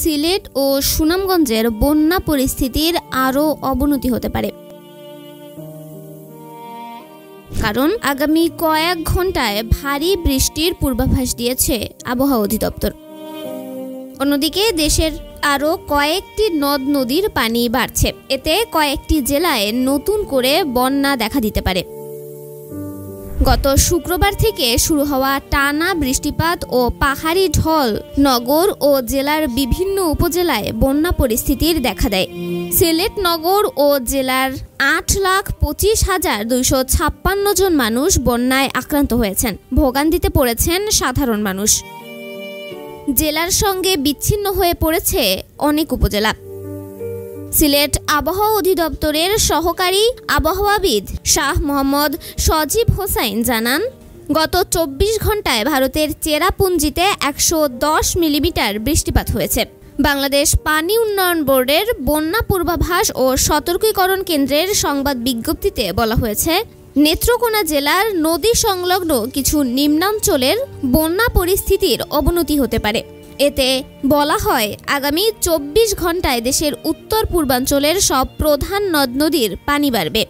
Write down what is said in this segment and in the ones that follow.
সিলেট ও সুনামগঞ্জের বন্যা পরিস্থিতির আরও অবনতি হতে পারে, কারণ আগামী কয়েক ঘন্টায় ভারী বৃষ্টির পূর্বাভাস দিয়েছে আবহাওয়া অধিদপ্তর। অন্যদিকে দেশের আরও কয়েকটি নদ নদীর পানি বাড়ছে, এতে কয়েকটি জেলায় নতুন করে বন্যা দেখা দিতে পারে। গত শুক্রবার থেকে শুরু হওয়া টানা বৃষ্টিপাত ও পাহাড়ি ঢল নগর ও জেলার বিভিন্ন উপজেলায় বন্যা পরিস্থিতির দেখা দেয়। সিলেট নগর ও জেলার 8,25,256 জন মানুষ বন্যায় আক্রান্ত হয়েছেন। ভোগান্তিতে পড়েছেন সাধারণ মানুষ। জেলার সঙ্গে বিচ্ছিন্ন হয়ে পড়েছে অনেক উপজেলা। সিলেট আবহাওয়া অধিদপ্তরের সহকারী আবহাওয়াবিদ শাহ মোহাম্মদ সজীব হোসাইন জানান, গত 24 ঘন্টায় ভারতের চেরাপুঞ্জিতে 110 মিলিমিটার বৃষ্টিপাত হয়েছে। বাংলাদেশ পানি উন্নয়ন বোর্ডের বন্যা পূর্বাভাস ও সতর্কীকরণ কেন্দ্রের সংবাদ বিজ্ঞপ্তিতে বলা হয়েছে, নেত্রকোনা জেলার নদী সংলগ্ন কিছু নিম্নাঞ্চলের বন্যা পরিস্থিতির অবনতি হতে পারে। এতে বলা হয়, আগামী 24 ঘন্টায় দেশের উত্তর পূর্বাঞ্চলের সব প্রধান নদ নদীর পানি বাড়বে।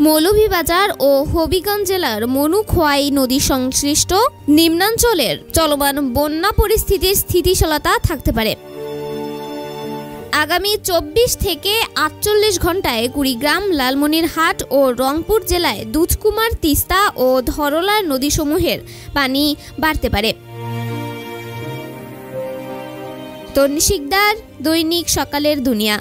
মৌলভীবাজার ও হবিগঞ্জ জেলার মনুখোয়াই নদী সংশ্লিষ্ট নিম্নাঞ্চলের চলমান বন্যা পরিস্থিতির স্থিতিশীলতা থাকতে পারে। আগামী 24 থেকে 48 ঘন্টায় কুড়িগ্রাম, লালমনিরহাট ও রংপুর জেলায় দুধকুমার, তিস্তা ও ধরলার নদীসমূহের পানি বাড়তে পারে। তন্নি শিকদার, দৈনিক সকালের দুনিয়া।